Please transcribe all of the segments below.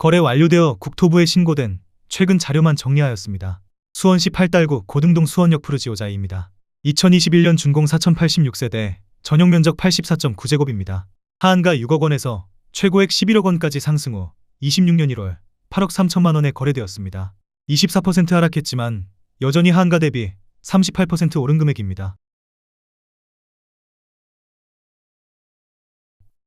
거래 완료되어 국토부에 신고된 최근 자료만 정리하였습니다. 수원시 팔달구 고등동 수원역 푸르지오자이입니다. 2021년 준공 4086세대, 전용면적 84.9제곱입니다. 하한가 6억 원에서 최고액 11억 원까지 상승 후 26년 1월 8억 3천만 원에 거래되었습니다. 24% 하락했지만 여전히 하한가 대비 38% 오른 금액입니다.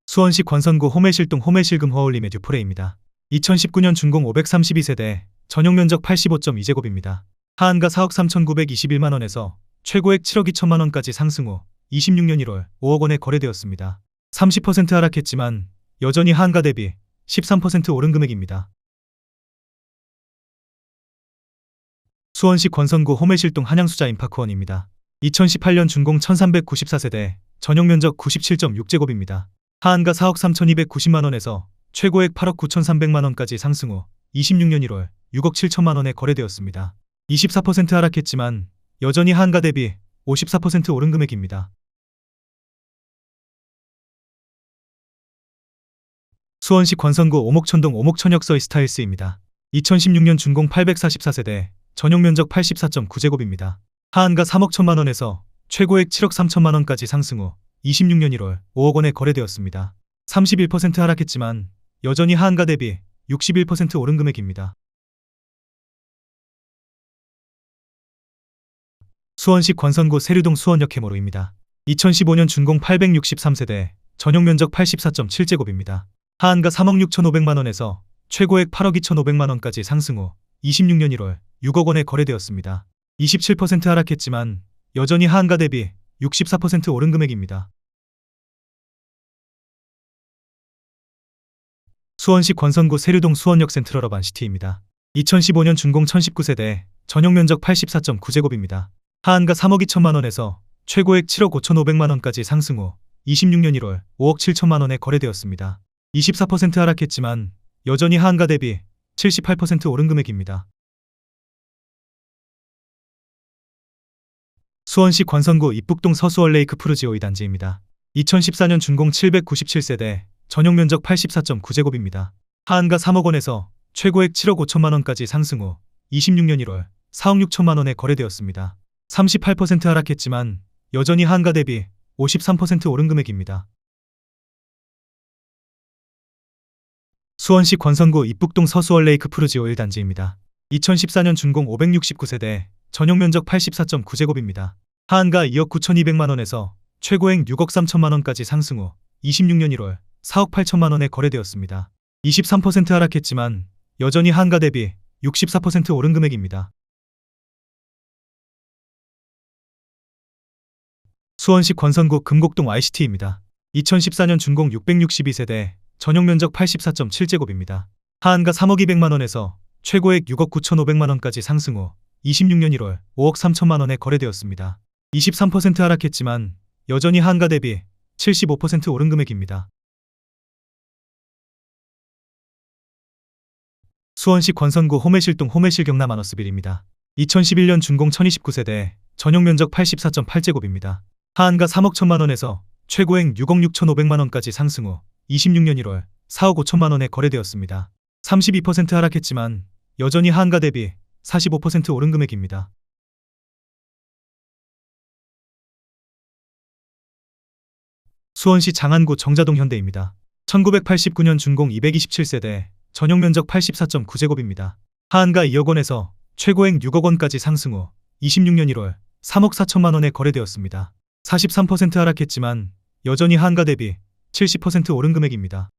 수원시 권선구 호매실동 호매실금 허울림의 듀포레입니다. 2019년 준공 532세대, 전용면적 85.2제곱입니다. 하한가 4억 3,921만 원에서 최고액 7억 2천만 원까지 상승 후 26년 1월 5억 원에 거래되었습니다. 30% 하락했지만 여전히 하한가 대비 13% 오른 금액입니다. 수원시 권선구 호매실동 한양수자 임파크원입니다. 2018년 준공 1394세대, 전용면적 97.6제곱입니다. 하한가 4억 3,290만 원에서 최고액 8억 9,300만 원까지 상승 후 26년 1월 6억 7천만 원에 거래되었습니다. 24% 하락했지만 여전히 하한가 대비 54% 오른 금액입니다. 수원시 권선구 오목천동 오목천역서의 스타일스입니다. 2016년 준공 844세대, 전용면적 84.9제곱입니다. 하한가 3억 1천만 원에서 최고액 7억 3천만 원까지 상승 후 26년 1월 5억 원에 거래되었습니다. 31% 하락했지만 여전히 하한가 대비 61% 오른 금액입니다. 수원시 권선구 세류동 수원역 해모로입니다. 2015년 준공 863세대, 전용면적 84.7제곱입니다. 하한가 3억 6,500만 원에서 최고액 8억 2,500만 원까지 상승 후 26년 1월 6억 원에 거래되었습니다. 27% 하락했지만 여전히 하한가 대비 64% 오른 금액입니다. 수원시 권선구 세류동 수원역 센트럴 어반시티입니다. 2015년 준공 1019세대, 전용면적 84.9제곱입니다. 하한가 3억 2천만 원에서 최고액 7억 5,500만 원까지 상승 후 26년 1월 5억 7천만 원에 거래되었습니다. 24% 하락했지만 여전히 하한가 대비 78% 오른 금액입니다. 수원시 권선구 입북동 서수원레이크 푸르지오이 단지입니다. 2014년 준공 797세대, 전용면적 84.9제곱입니다. 하한가 3억 원에서 최고액 7억 5천만 원까지 상승 후 26년 1월 4억 6천만 원에 거래되었습니다. 38% 하락했지만 여전히 하한가 대비 53% 오른 금액입니다. 수원시 권선구 입북동 서수원레이크 푸르지오 1단지입니다. 2014년 준공 569세대, 전용면적 84.9제곱입니다. 하한가 2억 9,200만 원에서 최고액 6억 3천만 원까지 상승 후 26년 1월 4억 8천만 원에 거래되었습니다. 23% 하락했지만 여전히 하한가 대비 64% 오른 금액입니다. 수원시 권선구 금곡동 ICT입니다. 2014년 준공 662세대, 전용면적 84.7제곱입니다. 하한가 3억 200만 원에서 최고액 6억 9,500만 원까지 상승 후 26년 1월 5억 3천만 원에 거래되었습니다. 23% 하락했지만 여전히 하한가 대비 75% 오른 금액입니다. 수원시 권선구 호매실동 호매실 경남 아너스빌입니다. 2011년 준공 1029세대, 전용면적 84.8제곱입니다. 하한가 3억 1천만 원에서 최고액 6억 6,500만 원까지 상승 후 26년 1월 4억 5천만 원에 거래되었습니다. 32% 하락했지만 여전히 하한가 대비 45% 오른 금액입니다. 수원시 장안구 정자동 현대입니다. 1989년 준공 227세대, 전용면적 84.9제곱입니다. 하한가 2억 원에서 최고액 6억 원까지 상승 후 26년 1월 3억 4천만 원에 거래되었습니다. 43% 하락했지만 여전히 하한가 대비 70% 오른 금액입니다.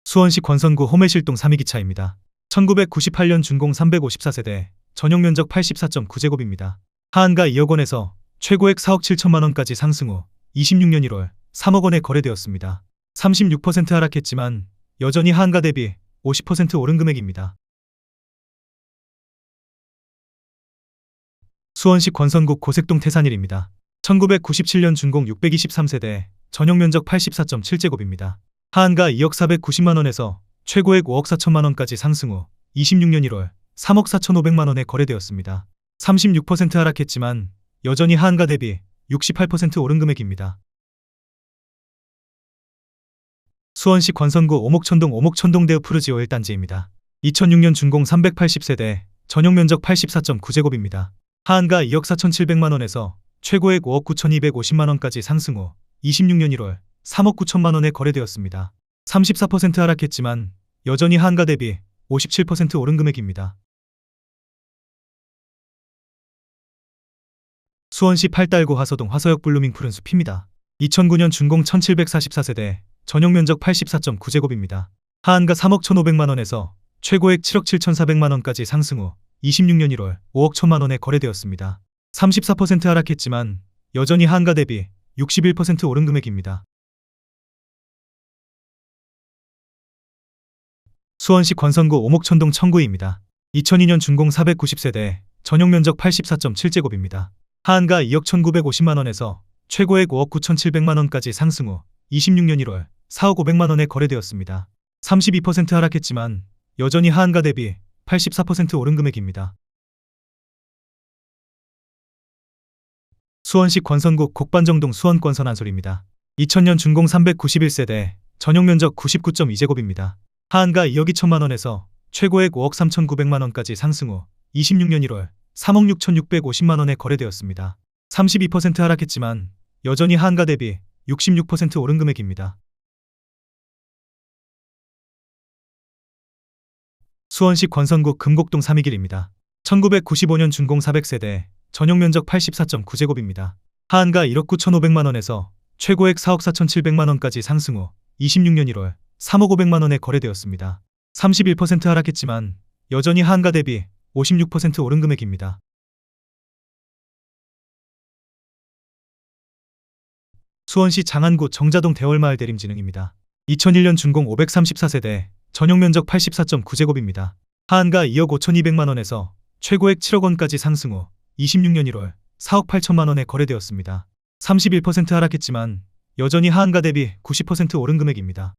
수원시 권선구 호매실동 삼이기차입니다. 1998년 준공 354세대, 전용면적 84.9제곱입니다. 하한가 2억 원에서 최고액 4억 7천만 원까지 상승 후 26년 1월 3억 원에 거래되었습니다. 36% 하락했지만 여전히 하한가 대비 50% 오른 금액입니다. 수원시 권선구 고색동 태산일입니다. 1997년 준공 623세대, 전용면적 84.7제곱입니다. 하한가 2억 490만 원에서 최고액 5억 4천만 원까지 상승 후 26년 1월 3억 4,500만 원에 거래되었습니다. 36% 하락했지만 여전히 하한가 대비 68% 오른 금액입니다. 수원시 권선구 오목천동 대우 푸르지오 1단지입니다. 2006년 준공 380세대, 전용 면적 84.9제곱입니다. 하한가 2억 4,700만원에서 최고액 5억 9,250만원까지 상승 후 26년 1월 3억 9천만원에 거래되었습니다. 34% 하락했지만 여전히 하한가 대비 57% 오른 금액입니다. 수원시 팔달구 화서동 화서역 블루밍 푸른 숲입니다. 2009년 준공 1744세대, 전용 면적 84.9제곱입니다. 하한가 3억 1,500만원에서 최고액 7억 7,400만원까지 상승 후 26년 1월 5억 1천만원에 거래되었습니다. 34% 하락했지만 여전히 하한가 대비 61% 오른 금액입니다. 수원시 권선구 오목천동 청구입니다. 2002년 준공 490세대, 전용 면적 84.7제곱입니다. 하한가 2억 1,950만원에서 최고액 5억 9,700만원까지 상승 후 26년 1월 4억 500만원에 거래되었습니다. 32% 하락했지만 여전히 하한가 대비 84% 오른 금액입니다. 수원시 권선구 곡반정동 수원권선 한솔입니다. 2000년 준공 391세대, 전용 면적 99.2제곱입니다. 하한가 2억 2천만원에서 최고액 5억 3,900만원까지 상승 후 26년 1월 3억 6,650만원에 거래되었습니다. 32% 하락했지만 여전히 하한가 대비 66% 오른 금액입니다. 수원시 권선구 금곡동 3위길입니다. 1995년 준공 400세대, 전용 면적 84.9제곱입니다. 하한가 1억 9,500만원에서 최고액 4억 4,700만원까지 상승 후 26년 1월 3억 500만원에 거래되었습니다. 31% 하락했지만 여전히 하한가 대비 56% 오른 금액입니다. 수원시 장안구 정자동 대월마을 대림진흥입니다. 2001년 준공 534세대, 전용 면적 84.9제곱입니다. 하한가 2억 5,200만원에서 최고액 7억원까지 상승 후 26년 1월 4억 8천만원에 거래되었습니다. 31% 하락했지만 여전히 하한가 대비 90% 오른 금액입니다.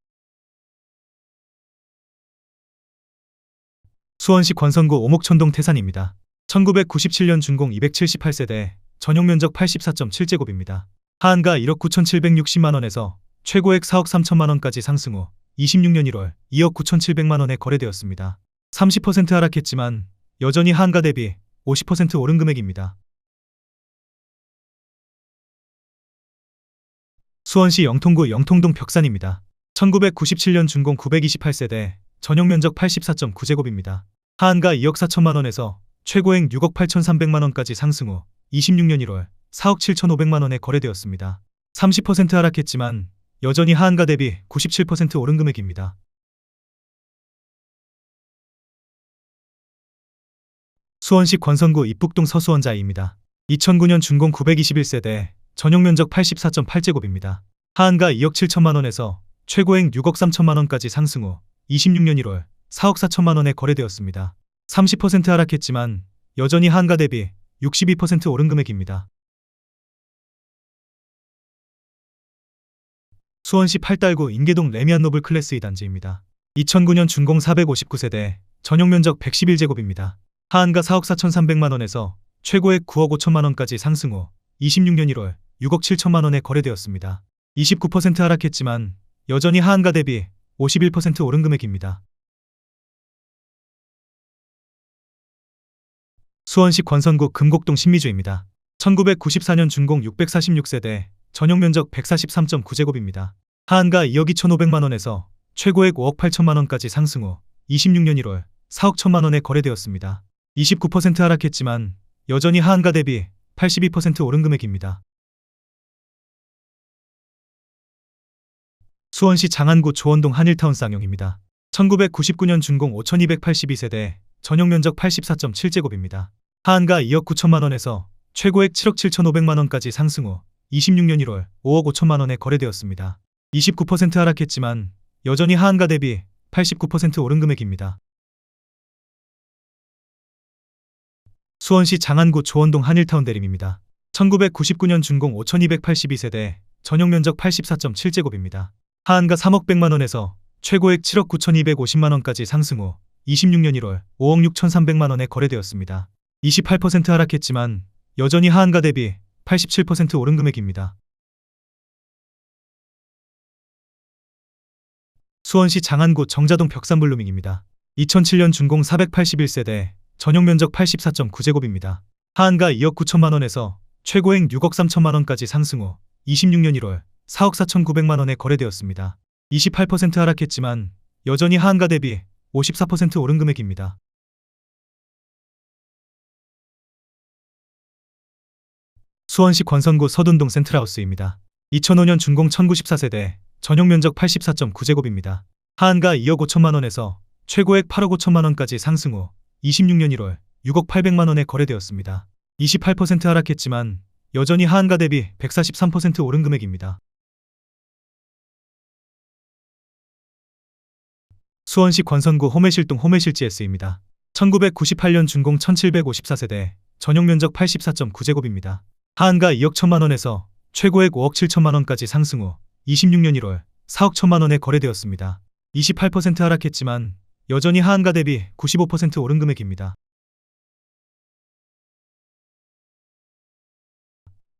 수원시 권선구 오목천동 태산입니다. 1997년 준공 278세대, 전용 면적 84.7제곱입니다. 하한가 1억 9,760만원에서 최고액 4억 3천만원까지 상승 후 26년 1월 2억 9,700만원에 거래되었습니다. 30% 하락했지만 여전히 하한가 대비 50% 오른 금액입니다. 수원시 영통구 영통동 벽산입니다. 1997년 준공 928세대, 전용 면적 84.9제곱입니다. 하한가 2억 4천만원에서 최고액 6억 8,300만원까지 상승 후 26년 1월 4억 7,500만원에 거래되었습니다. 30% 하락했지만 여전히 하한가 대비 97% 오른 금액입니다. 수원시 권선구 입북동 서수원자이입니다. 2009년 준공 921세대, 전용 면적 84.8제곱입니다. 하한가 2억 7천만원에서 최고액 6억 3천만원까지 상승 후 26년 1월 4억 4천만원에 거래되었습니다. 30% 하락했지만 여전히 하한가 대비 62% 오른 금액입니다. 수원시 팔달구 인계동 레미안 노블 클래스 2단지입니다. 2009년 준공 459세대, 전용 면적 111제곱입니다. 하한가 4억 4,300만원에서 최고액 9억 5천만원까지 상승 후 26년 1월 6억 7천만원에 거래되었습니다. 29% 하락했지만 여전히 하한가 대비 51% 오른 금액입니다. 수원시 권선구 금곡동 신미주입니다. 1994년 준공 646세대, 전용 면적 143.9제곱입니다. 하한가 2억 2,500만원에서 최고액 5억 8천만원까지 상승 후 26년 1월 4억 1천만원에 거래되었습니다. 29% 하락했지만 여전히 하한가 대비 82% 오른 금액입니다. 수원시 장안구 조원동 한일타운 쌍용입니다. 1999년 준공 5,282세대, 전용 면적 84.7제곱입니다. 하한가 2억 9천만원에서 최고액 7억 7,500만원까지 상승 후 26년 1월 5억 5천만원에 거래되었습니다. 29% 하락했지만 여전히 하한가 대비 89% 오른 금액입니다. 수원시 장안구 조원동 한일타운 대림입니다. 1999년 준공 5,282세대, 전용 면적 84.7제곱입니다. 하한가 3억 100만원에서 최고액 7억 9,250만원까지 상승 후 26년 1월 5억 6,300만원에 거래되었습니다. 28% 하락했지만 여전히 하한가 대비 87% 오른 금액입니다. 수원시 장안구 정자동 벽산블루밍입니다. 2007년 준공 481세대, 전용 면적 84.9제곱입니다. 하한가 2억 9천만 원에서 최고액 6억 3천만 원까지 상승 후 26년 1월 4억 4천9백만 원에 거래되었습니다. 28% 하락했지만 여전히 하한가 대비 54% 오른 금액입니다. 수원시 권선구 서둔동 센트라우스입니다. 2005년 준공 1094세대, 전용 면적 84.9제곱입니다. 하한가 2억 5천만 원에서 최고액 8억 5천만 원까지 상승 후 26년 1월 6억 8백만 원에 거래되었습니다. 28% 하락했지만 여전히 하한가 대비 143% 오른 금액입니다. 수원시 권선구 호매실동 호매실지S입니다. 1998년 준공 1754세대, 전용 면적 84.9제곱입니다. 하한가 2억 1천만 원에서 최고액 5억 7천만 원까지 상승 후 26년 1월 4억 1천만 원에 거래되었습니다. 28% 하락했지만 여전히 하한가 대비 95% 오른 금액입니다.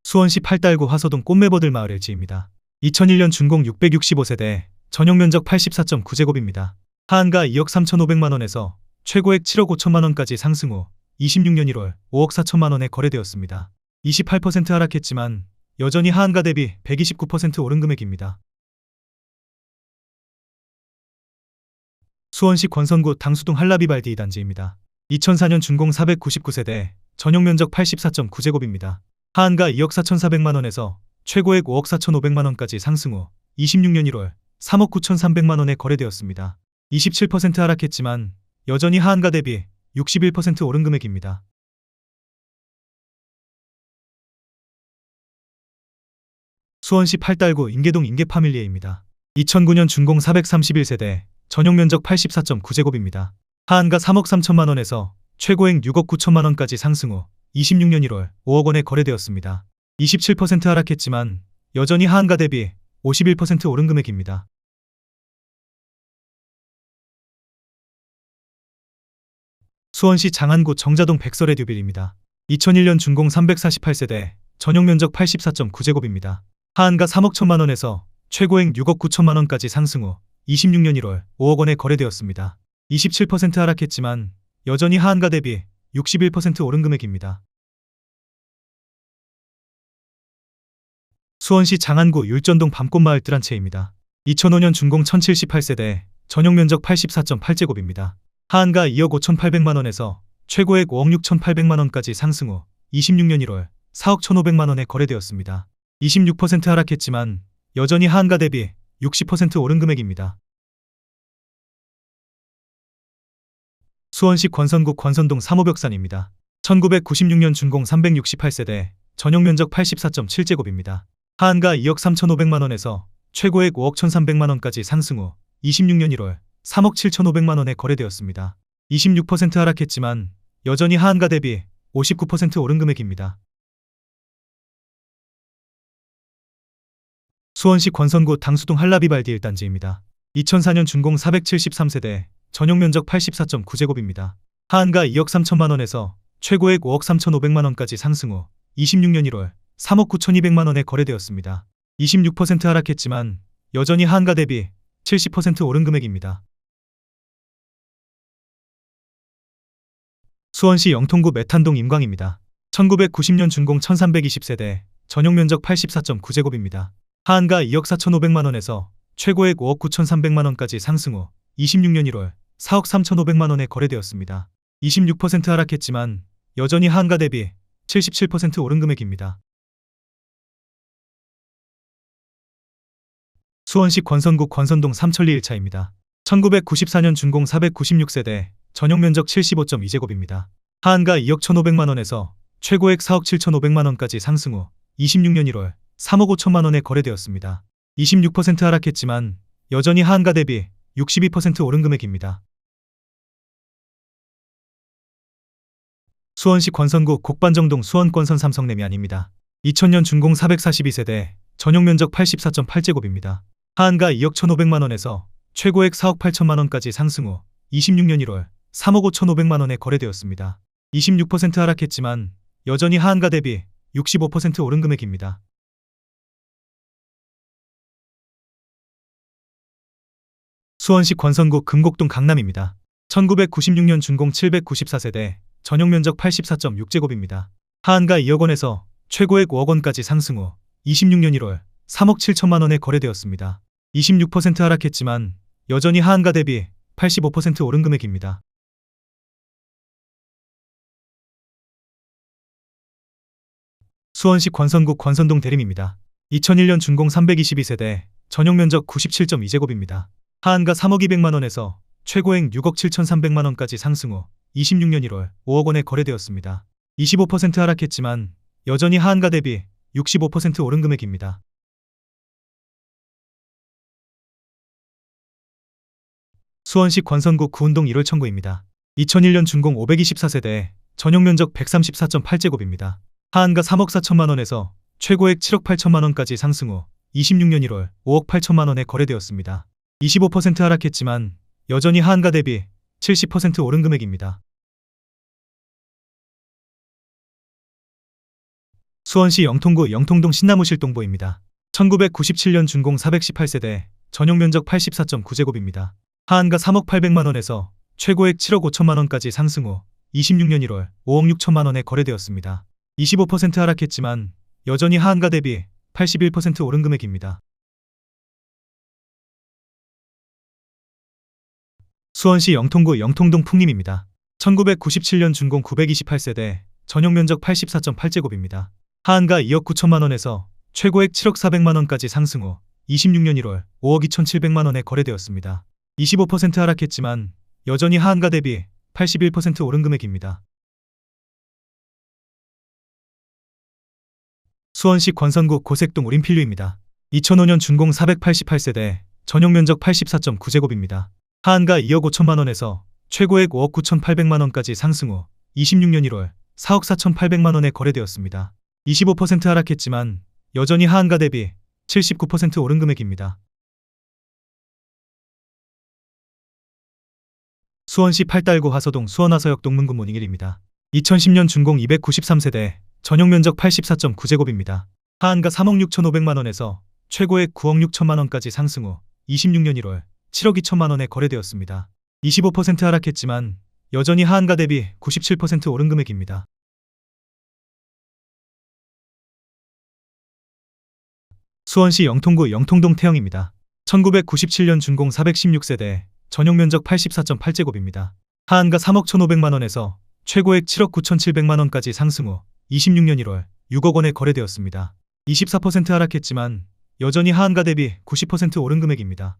수원시 팔달구 화서동 꽃매버들 마을 LG입니다. 2001년 준공 665세대, 전용 면적 84.9제곱입니다. 하한가 2억 3,500만 원에서 최고액 7억 5천만 원까지 상승 후 26년 1월 5억 4천만 원에 거래되었습니다. 28% 하락했지만 여전히 하한가 대비 129% 오른 금액입니다. 수원시 권선구 당수동 한라비발디 2단지입니다. 2004년 준공 499세대, 전용 면적 84.9제곱입니다. 하한가 2억 4,400만 원에서 최고액 5억 4,500만 원까지 상승 후 26년 1월 3억 9,300만 원에 거래되었습니다. 27% 하락했지만 여전히 하한가 대비 61% 오른 금액입니다. 수원시 팔달구 인계동 인계파밀리에입니다. 2009년 준공 431세대, 전용 면적 84.9제곱입니다. 하한가 3억 3천만 원에서 최고액 6억 9천만 원까지 상승 후 26년 1월 5억 원에 거래되었습니다. 27% 하락했지만 여전히 하한가 대비 51% 오른 금액입니다. 수원시 장안구 정자동 백설에듀빌입니다. 2001년 준공 348세대, 전용 면적 84.9제곱입니다. 하한가 3억 1천만 원에서 최고액 6억 9천만 원까지 상승 후 26년 1월 5억 원에 거래되었습니다. 27% 하락했지만 여전히 하한가 대비 61% 오른 금액입니다. 수원시 장안구 율전동 밤꽃마을 뜰한채입니다. 2005년 준공 1078세대, 전용 면적 84.8제곱입니다. 하한가 2억 5,800만 원에서 최고액 5억 6,800만 원까지 상승 후 26년 1월 4억 1,500만 원에 거래되었습니다. 26% 하락했지만 여전히 하한가 대비 60% 오른 금액입니다. 수원시 권선구 권선동 3호벽산입니다. 1996년 준공 368세대, 전용 면적 84.7제곱입니다. 하한가 2억 3,500만 원에서 최고액 5억 1,300만 원까지 상승 후 26년 1월 3억 7,500만 원에 거래되었습니다. 26% 하락했지만 여전히 하한가 대비 59% 오른 금액입니다. 수원시 권선구 당수동 한라비발디 1단지입니다. 2004년 준공 473세대, 전용 면적 84.9제곱입니다. 하한가 2억 3천만 원에서 최고액 5억 3,500만 원까지 상승 후 26년 1월 3억 9,200만 원에 거래되었습니다. 26% 하락했지만 여전히 하한가 대비 70% 오른 금액입니다. 수원시 영통구 메탄동 임광입니다. 1990년 준공 1320세대, 전용 면적 84.9제곱입니다. 하한가 2억 4,500만 원에서 최고액 5억 9,300만 원까지 상승 후 26년 1월 4억 3,500만 원에 거래되었습니다. 26% 하락했지만 여전히 하한가 대비 77% 오른 금액입니다. 수원시 권선구 권선동 삼천리 1차입니다. 1994년 준공 496세대, 전용 면적 75.2제곱입니다. 하한가 2억 1,500만 원에서 최고액 4억 7,500만 원까지 상승 후 26년 1월 3억 5천만 원에 거래되었습니다. 26% 하락했지만 여전히 하한가 대비 62% 오른 금액입니다. 수원시 권선구 곡반정동 수원권선 삼성레미안입니다. 2000년 준공 442세대, 전용 면적 84.8제곱입니다. 하한가 2억 1,500만 원에서 최고액 4억 8천만 원까지 상승 후 26년 1월 3억 5,500만 원에 거래되었습니다. 26% 하락했지만 여전히 하한가 대비 65% 오른 금액입니다. 수원시 권선구 금곡동 강남입니다. 1996년 준공 794세대, 전용 면적 84.6제곱입니다. 하한가 2억 원에서 최고액 5억 원까지 상승 후 26년 1월 3억 7천만 원에 거래되었습니다. 26% 하락했지만 여전히 하한가 대비 85% 오른 금액입니다. 수원시 권선구 권선동 대림입니다. 2001년 준공 322세대, 전용 면적 97.2제곱입니다. 하한가 3억 200만 원에서 최고액 6억 7,300만 원까지 상승 후 26년 1월 5억 원에 거래되었습니다. 25% 하락했지만 여전히 하한가 대비 65% 오른 금액입니다. 수원시 권선구 구운동 1월 청구입니다. 2001년 준공 524세대, 전용 면적 134.8제곱입니다. 하한가 3억 4천만 원에서 최고액 7억 8천만 원까지 상승 후 26년 1월 5억 8천만 원에 거래되었습니다. 25% 하락했지만 여전히 하한가 대비 70% 오른 금액입니다. 수원시 영통구 영통동 신나무실동보입니다. 1997년 준공 418세대, 전용 면적 84.9제곱입니다. 하한가 3억 800만 원에서 최고액 7억 5천만 원까지 상승 후 26년 1월 5억 6천만 원에 거래되었습니다. 25% 하락했지만 여전히 하한가 대비 81% 오른 금액입니다. 수원시 영통구 영통동 풍림입니다. 1997년 준공 928세대, 전용 면적 84.8제곱입니다. 하한가 2억 9천만 원에서 최고액 7억 400만 원까지 상승 후 26년 1월 5억 2,700만 원에 거래되었습니다. 25% 하락했지만 여전히 하한가 대비 81% 오른 금액입니다. 수원시 권선구 고색동 우림필류입니다. 2005년 준공 488세대, 전용 면적 84.9제곱입니다. 하한가 2억 5천만 원에서 최고액 5억 9,800만 원까지 상승 후 26년 1월 4억 4,800만 원에 거래되었습니다. 25% 하락했지만 여전히 하한가 대비 79% 오른 금액입니다. 수원시 팔달구 화서동 수원화서역 동문구 모닝일입니다. 2010년 준공 293세대, 전용 면적 84.9제곱입니다. 하한가 3억 6,500만 원에서 최고액 9억 6천만 원까지 상승 후 26년 1월 7억 2천만 원에 거래되었습니다. 25% 하락했지만 여전히 하한가 대비 97% 오른 금액입니다. 수원시 영통구 영통동 태영입니다. 1997년 준공 416세대, 전용 면적 84.8제곱입니다. 하한가 3억 1,500만 원에서 최고액 7억 9,700만 원까지 상승 후 26년 1월 6억 원에 거래되었습니다. 24% 하락했지만 여전히 하한가 대비 90% 오른 금액입니다.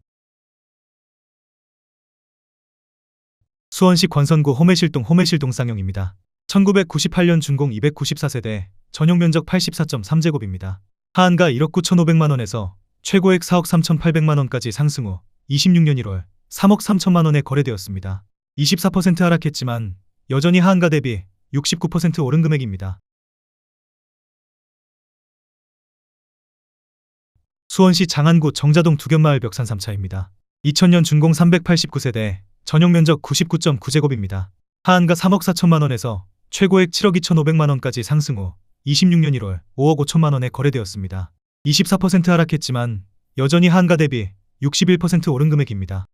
수원시 권선구 호매실동 호매실동 쌍용입니다. 1998년 준공 294세대, 전용 면적 84.3제곱입니다. 하한가 1억 9,500만 원에서 최고액 4억 3,800만 원까지 상승 후 26년 1월 3억 3천만 원에 거래되었습니다. 24% 하락했지만 여전히 하한가 대비 69% 오른 금액입니다. 수원시 장안구 정자동 두견마을 벽산 3차입니다. 2000년 준공 389세대, 전용 면적 99.9제곱입니다. 하한가 3억 4천만 원에서 최고액 7억 2,500만 원까지 상승 후 26년 1월 5억 5천만 원에 거래되었습니다. 24% 하락했지만 여전히 하한가 대비 61% 오른 금액입니다.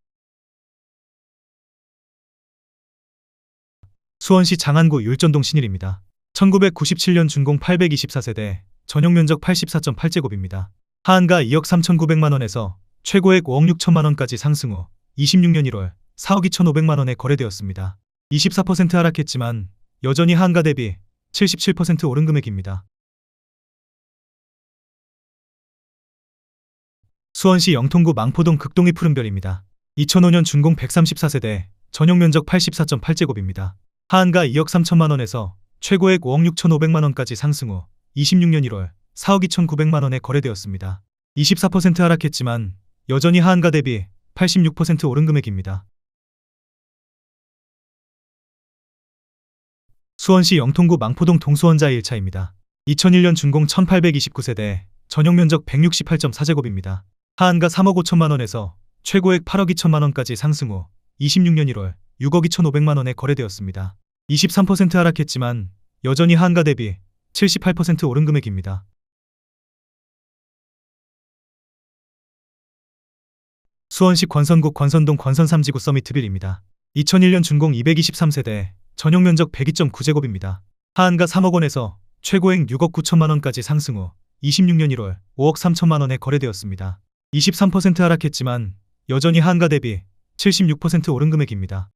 수원시 장안구 율전동 신일입니다. 1997년 준공 824세대, 전용 면적 84.8제곱입니다. 하한가 2억 3,900만 원에서 최고액 5억 6천만 원까지 상승 후 26년 1월 4억 2,500만 원에 거래되었습니다. 24% 하락했지만 여전히 하한가 대비 77% 오른 금액입니다. 수원시 영통구 망포동 극동이 푸른별입니다. 2005년 준공 134세대, 전용 면적 84.8제곱입니다. 하한가 2억 3천만 원에서 최고액 5억 6,500만 원까지 상승 후 26년 1월 4억 2,900만 원에 거래되었습니다. 24% 하락했지만 여전히 하한가 대비 86% 오른 금액입니다. 수원시 영통구 망포동 동수원자 1차입니다. 2001년 준공 1829세대, 전용 면적 168.4제곱입니다. 하한가 3억 5천만 원에서 최고액 8억 2천만 원까지 상승 후 26년 1월 6억 2,500만 원에 거래되었습니다. 23% 하락했지만 여전히 하한가 대비 78% 오른 금액입니다. 수원시 권선구 권선동 권선 3지구 서미트빌입니다. 2001년 준공 223세대, 전용 면적 102.9제곱입니다. 하한가 3억 원에서 최고액 6억 9천만 원까지 상승 후 26년 1월 5억 3천만 원에 거래되었습니다. 23% 하락했지만 여전히 하한가 대비 76% 오른 금액입니다.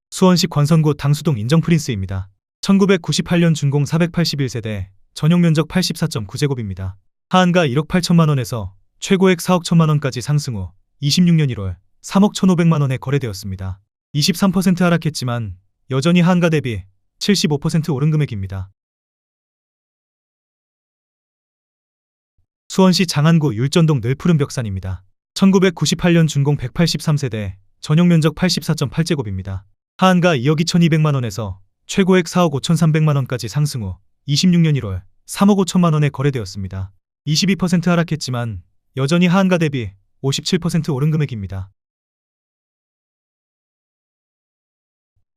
수원시 권선구 당수동 인정프린스입니다. 1998년 준공 481세대, 전용 면적 84.9제곱입니다. 하한가 1억 8천만 원에서 최고액 4억 1천만 원까지 상승 후 26년 1월 3억 1,500만 원에 거래되었습니다. 23% 하락했지만 여전히 하한가 대비 75% 오른 금액입니다. 수원시 장안구 율전동 늘푸른 벽산입니다. 1998년 준공 183세대, 전용 면적 84.8제곱입니다. 하한가 2억 2,200만 원에서 최고액 4억 5,300만 원까지 상승 후 26년 1월 3억 5천만 원에 거래되었습니다. 22% 하락했지만 여전히 하한가 대비 57% 오른 금액입니다.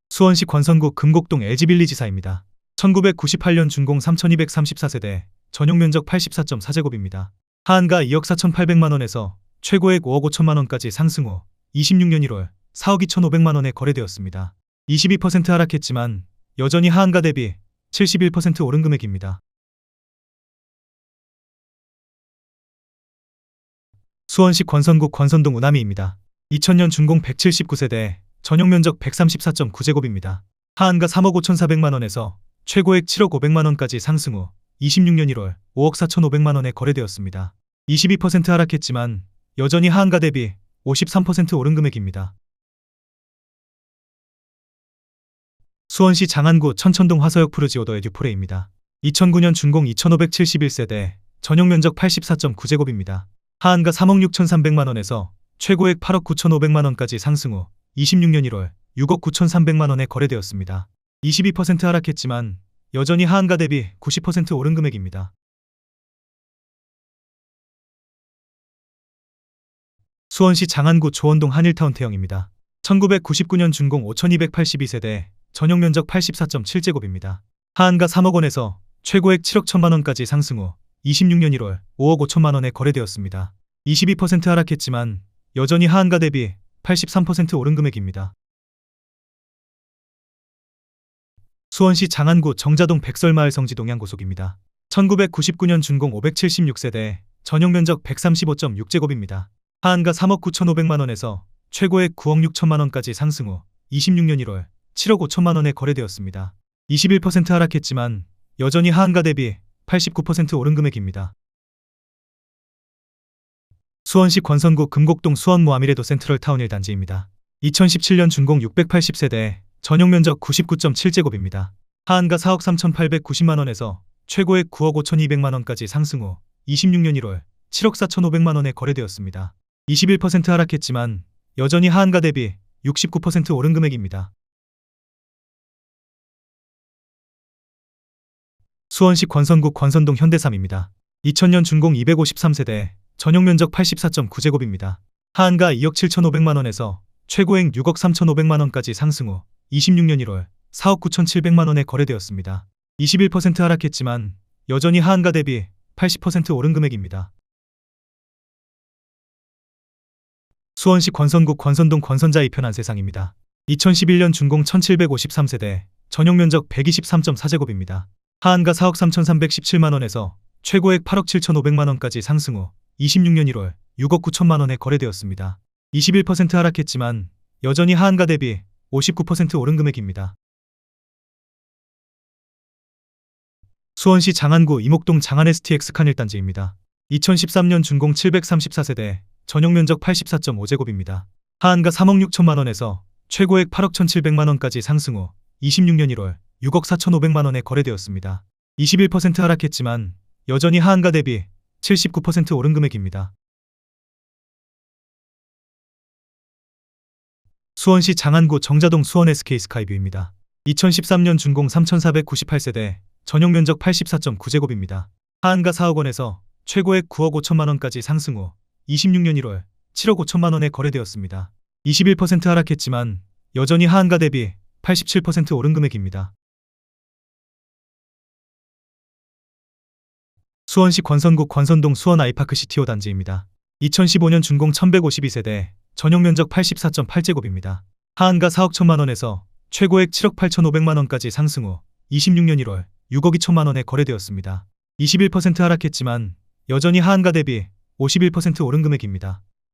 수원시 권선구 금곡동 LG빌리지사입니다. 1998년 준공 3,234세대, 전용 면적 84.4제곱입니다. 하한가 2억 4,800만 원에서 최고액 5억 5천만 원까지 상승 후 26년 1월 4억 2,500만 원에 거래되었습니다. 22% 하락했지만 여전히 하한가 대비 71% 오른 금액입니다. 수원시 권선구 권선동 우남이입니다. 2000년 준공 179세대, 전용 면적 134.9제곱입니다. 하한가 3억 5,400만 원에서 최고액 7억 500만 원까지 상승 후 26년 1월 5억 4,500만 원에 거래되었습니다. 22% 하락했지만 여전히 하한가 대비 53% 오른 금액입니다. 수원시 장안구 천천동 화서역 푸르지오더 에듀포레입니다. 2009년 준공 2571세대, 전용 면적 84.9제곱입니다. 하한가 3억 6,300만 원에서 최고액 8억 9,500만 원까지 상승 후 26년 1월 6억 9,300만 원에 거래되었습니다. 22% 하락했지만 여전히 하한가 대비 90% 오른 금액입니다. 수원시 장안구 조원동 한일타운 태영입니다. 1999년 준공 5,282세대, 전용 면적 84.7제곱입니다. 하한가 3억 원에서 최고액 7억 1천만 원까지 상승 후 26년 1월 5억 5천만 원에 거래되었습니다. 22% 하락했지만 여전히 하한가 대비 83% 오른 금액입니다. 수원시 장안구 정자동 백설마을 성지동양 고속입니다. 1999년 준공 576세대, 전용 면적 135.6제곱입니다. 하한가 3억 9,500만 원에서 최고액 9억 6천만 원까지 상승 후 26년 1월 7억 5천만 원에 거래되었습니다. 21% 하락했지만 여전히 하한가 대비 89% 오른 금액입니다. 수원시 권선구 금곡동 수원모아미레도 센트럴타운 1단지입니다. 2017년 준공 680세대, 전용 면적 99.7제곱입니다. 하한가 4억 3,890만 원에서 최고액 9억 5,200만 원까지 상승 후 26년 1월 7억 4,500만 원에 거래되었습니다. 21% 하락했지만 여전히 하한가 대비 69% 오른 금액입니다. 수원시 권선구 권선동 현대삼입니다. 2000년 준공 253세대, 전용 면적 84.9제곱입니다. 하한가 2억 7,500만 원에서 최고액 6억 3,500만 원까지 상승 후 26년 1월 4억 9,700만 원에 거래되었습니다. 21% 하락했지만 여전히 하한가 대비 80% 오른 금액입니다. 수원시 권선구 권선동 권선자이 편한 세상입니다. 2011년 준공 1753세대, 전용 면적 123.4제곱입니다. 하한가 4억 3,317만 원에서 최고액 8억 7,500만 원까지 상승 후 26년 1월 6억 9천만 원에 거래되었습니다. 21% 하락했지만 여전히 하한가 대비 59% 오른 금액입니다. 수원시 장안구 이목동 장안 STX 칸 1단지입니다. 2013년 준공 734세대, 전용 면적 84.5제곱입니다. 하한가 3억 6천만 원에서 최고액 8억 1,700만 원까지 상승 후 26년 1월 6억 4,500만 원에 거래되었습니다. 21% 하락했지만 여전히 하한가 대비 79% 오른 금액입니다. 수원시 장안구 정자동 수원 SK 스카이뷰입니다. 2013년 준공 3,498세대, 전용 면적 84.9제곱입니다. 하한가 4억 원에서 최고액 9억 5천만 원까지 상승 후 26년 1월 7억 5천만 원에 거래되었습니다. 21% 하락했지만 여전히 하한가 대비 87% 오른 금액입니다. 수원시 권선구 권선동 수원 아이파크 시티호 단지입니다. 2015년 준공 1152세대, 전용 면적 84.8제곱입니다. 하한가 4억 1천만 원에서 최고액 7억 8천5백만 원까지 상승 후 26년 1월 6억 2천만 원에 거래되었습니다. 21% 하락했지만 여전히 하한가 대비 51% 오른 금액입니다.